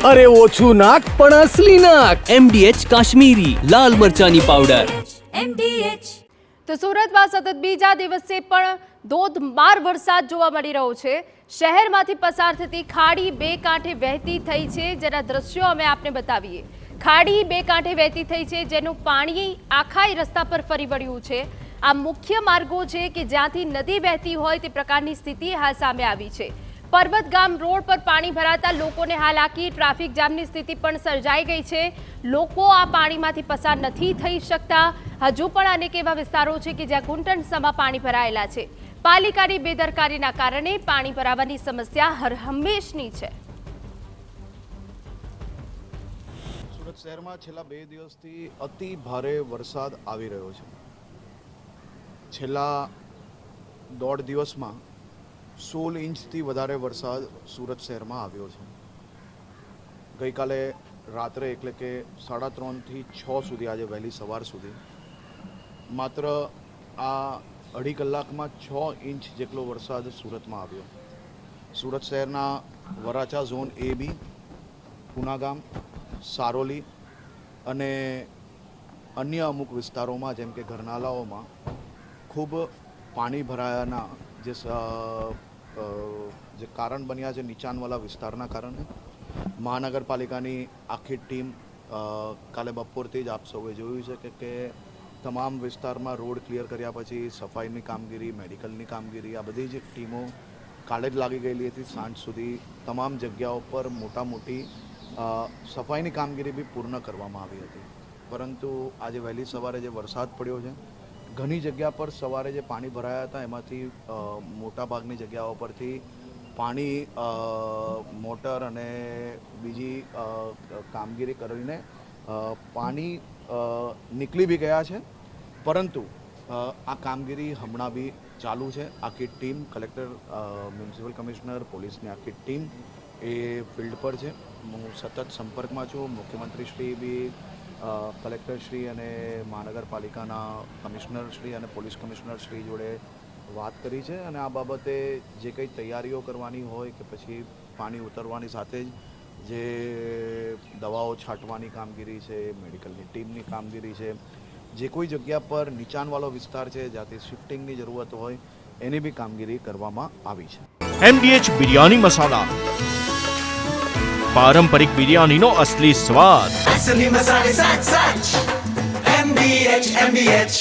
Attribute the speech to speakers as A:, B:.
A: અરે ઓછું નાક પણ અસલી નાક.
B: MDH કાશ્મીરી લાલ મરચાની પાવડર.
C: તો સુરતમાં સતત બીજા દિવસે પણ ધોધમાર વરસાદ જોવા મળી રહ્યો છે. શહેરમાંથી પસાર થતી ખાડી બે કાંઠે વહેતી થઈ છે, જેના દ્રશ્યો અમે આપને બતાવીએ. ખાડી બે કાંઠે વહેતી થઈ છે, જેનું પાણી આખાય રસ્તા પર ફરી વળ્યું છે. આ મુખ્ય માર્ગો છે કે જ્યાંથી નદી વહેતી હોય તે પ્રકારની સ્થિતિ હાલ સામે આવી છે. પર્વત ગામ રોડ પર પાણી ભરાતા લોકોને હાલાકી, ટ્રાફિક જામની સ્થિતિ પણ સર્જાઈ ગઈ છે. લોકો આ પાણીમાંથી પસાર નથી થઈ શકતા. હજુ પણ અનેક એવા વિસ્તારો છે કે જ્યાં ઘૂંટણસમાં પાણી ભરાયેલા છે. પાલિકાની બેદરકારીના કારણે પાણી ભરાવાની સમસ્યા હરહંમેશની છે.
D: સુરત શહેરમાં છેલ્લા 2 દિવસથી અતિ ભારે વરસાદ આવી રહ્યો છે. છેલ્લા 1.5 દિવસમાં 16 ઇંચથી વધારે વરસાદ સુરત શહેરમાં આવ્યો છે. ગઈકાલે રાત્રે એટલે કે 3:30 થી 6 સુધી, આજે વહેલી સવાર સુધી માત્ર આ 2.5 કલાકમાં 6 ઇંચ જેટલો વરસાદ સુરતમાં આવ્યો. સુરત શહેરના વરાછા ઝોન AB, પુનાગામ, સારોલી અને અન્ય અમુક વિસ્તારોમાં જેમ કે ઘરનાલાઓમાં ખૂબ પાણી ભરાયાના જે કારણ બન્યા છે નીચાણવાળા વિસ્તારના કારણે મહાનગરપાલિકાની આખી ટીમ કાલે બપોરથી જ આપ સૌએ જોયું છે કે તમામ વિસ્તારમાં રોડ ક્લિયર કર્યા પછી સફાઈની કામગીરી, મેડિકલની કામગીરી, આ બધી જ ટીમો કાલે જ લાગી ગયેલી હતી. સાંજ સુધી તમામ જગ્યાઓ પર મોટી સફાઈની કામગીરી બી પૂર્ણ કરવામાં આવી હતી. પરંતુ આજે વહેલી સવારે જે વરસાદ પડ્યો છે, ઘણી જગ્યા પર સવારે જે પાણી ભરાયા હતા એમાંથી મોટાભાગની જગ્યાઓ પરથી પાણી મોટર અને બીજી કામગીરી કરીને પાણી નીકળી બી ગયા છે. પરંતુ આ કામગીરી હમણાં બી ચાલુ છે. આખી ટીમ, કલેક્ટર, મ્યુનિસિપલ કમિશનર, પોલીસની આખી ટીમ એ ફિલ્ડ પર છે. હું સતત સંપર્કમાં છું. મુખ્યમંત્રીશ્રી બી કલેક્ટરશ્રી અને મહાનગરપાલિકાના કમિશનરશ્રી અને પોલીસ કમિશનરશ્રી જોડે વાત કરી છે અને આ બાબતે જે કંઈ તૈયારીઓ કરવાની હોય કે પછી પાણી ઉતરવાની સાથે જ જે દવાઓ છાંટવાની કામગીરી છે, મેડિકલની ટીમની કામગીરી છે, જે કોઈ જગ્યા પર નીચાણવાળો વિસ્તાર છે જ્યાંથી શિફ્ટિંગની જરૂરત હોય એની બી કામગીરી કરવામાં આવી છે.
E: MDH બિરયાની મસાલા, પારંપરિક બિરયાનીનો અસલી સ્વાદ.
F: असली मसाले साच साच MDH